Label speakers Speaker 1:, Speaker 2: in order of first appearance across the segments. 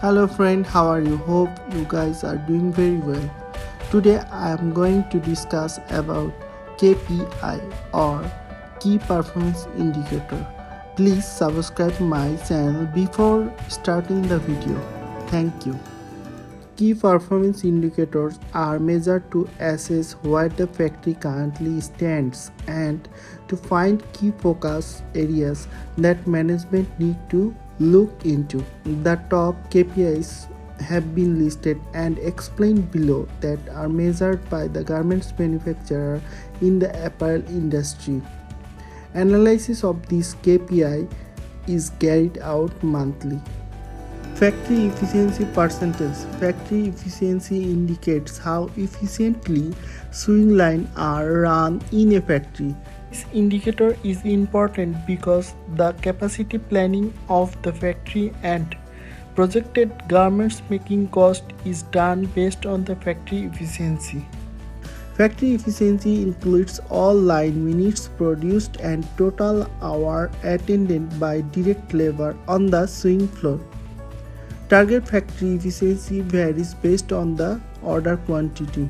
Speaker 1: Hello friend, how are you? Hope you guys are doing very well. Today I am going to discuss about KPI or Key Performance Indicator. Please subscribe my channel before starting the video. Thank you. Key performance indicators are measured to assess where the factory currently stands and to find key focus areas that management need to look into. The top KPIs have been listed and explained below that are measured by the garments manufacturer in the apparel industry. Analysis of this KPI is carried out monthly. Factory efficiency percentage. Factory efficiency indicates how efficiently sewing lines are run in a factory. This indicator is important because the capacity planning of the factory and projected garments making cost is done based on the factory efficiency. Factory efficiency includes all line minutes produced and total hour attended by direct labor on the sewing floor. Target factory efficiency varies based on the order quantity.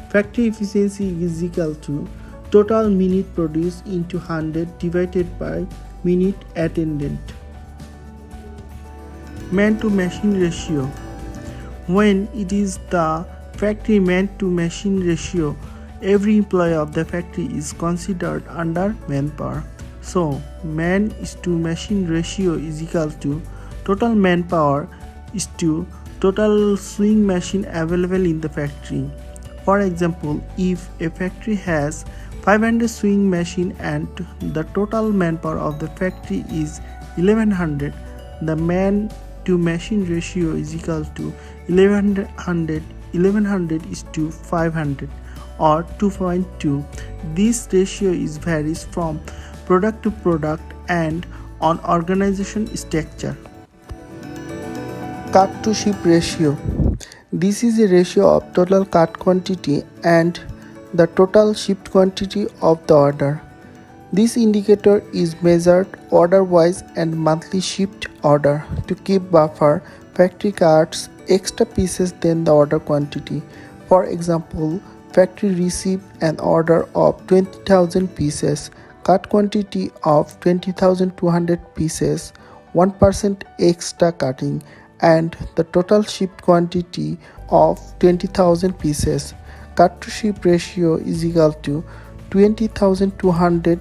Speaker 1: Factory efficiency is equal to total minute produced into 100 divided by minute attended. Man to machine ratio. When it is the factory man to machine ratio, every employee of the factory is considered under manpower. So, man is to machine ratio is equal to total manpower is to total sewing machine available in the factory. For example, if a factory has 500 sewing machine and the total manpower of the factory is 1100, the man to machine ratio is equal to 1100 is to 500 or 2.2. This ratio is varies from product to product and on organization structure. Cut to ship ratio. This is a ratio of total cut quantity and the total shipped quantity of the order. This indicator is measured order wise and monthly shipped order to keep buffer. Factory cuts extra pieces than the order quantity. For example, factory received an order of 20,000 pieces, cut quantity of 20,200 pieces, 1% extra cutting, and the total shipped quantity of 20,000 pieces. Cut to ship ratio is equal to 20,200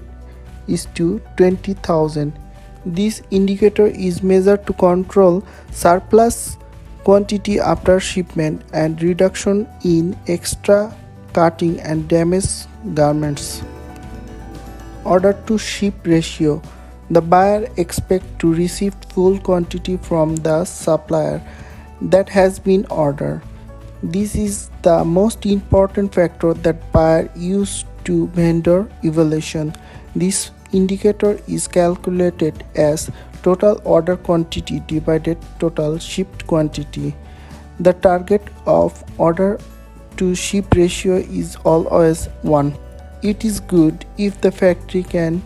Speaker 1: is to 20,000. This indicator is measured to control surplus quantity after shipment and reduction in extra cutting and damaged garments. Order to ship ratio. The buyer expects to receive full quantity from the supplier that has been ordered. This is the most important factor that buyer use to vendor evaluation. This indicator is calculated as total order quantity divided total shipped quantity. The target of order to ship ratio is always 1. It is good if the factory can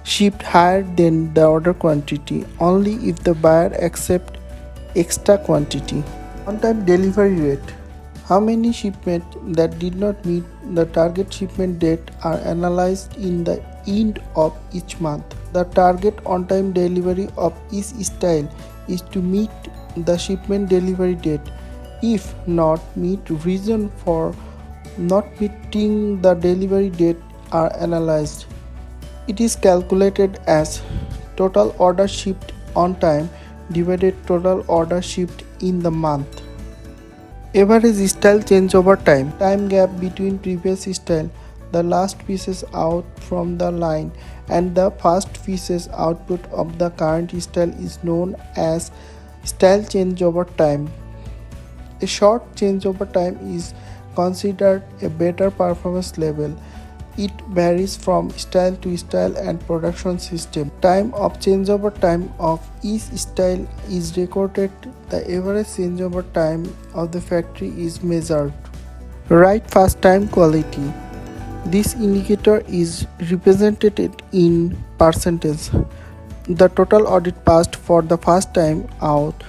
Speaker 1: ship higher than the order quantity only if the buyer accepts extra quantity. On-time delivery rate. How many shipments that did not meet the target shipment date are analyzed in the end of each month. The target on-time delivery of each style is to meet the shipment delivery date. If not meet, reason for not meeting the delivery date are analyzed. It is calculated as total order shipped on time divided total order shipped in the month. Average style changeover time. Time gap between previous style, the last pieces out from the line, and the first pieces output of the current style is known as style changeover time. A short changeover time is considered a better performance level. It varies from style to style and production system. Time of changeover time of each style is recorded. The average changeover time of the factory is measured. Right first time quality. This indicator is represented in percentage. The total audit passed for the first time out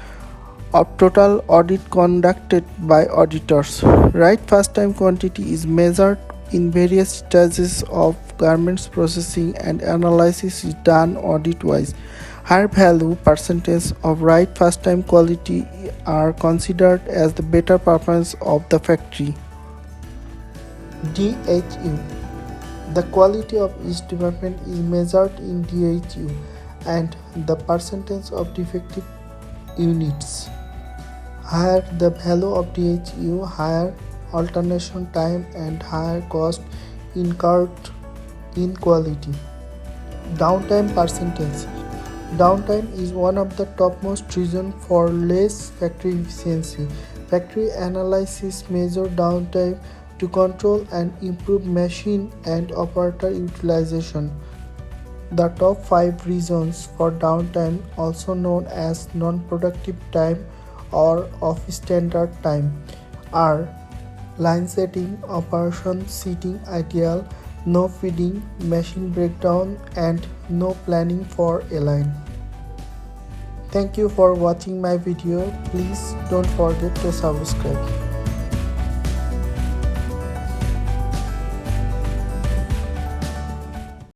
Speaker 1: of total audit conducted by auditors. Right first time quantity is measured in various stages of garments processing and analysis is done audit wise. Higher value percentage of right first time quality are considered as the better performance of the factory. DHU. The quality of each department is measured in DHU and the percentage of defective units. Higher the value of DHU, higher alternation time and higher cost incurred in quality. Downtime percentage. Downtime is one of the topmost reasons for less factory efficiency. Factory analysis measure downtime to control and improve machine and operator utilization. The top 5 reasons for downtime, also known as non-productive time or off-standard time, are line setting, operation sitting ideal, no feeding, machine breakdown, and no planning for a line. Thank you for watching my video. Please don't forget to subscribe.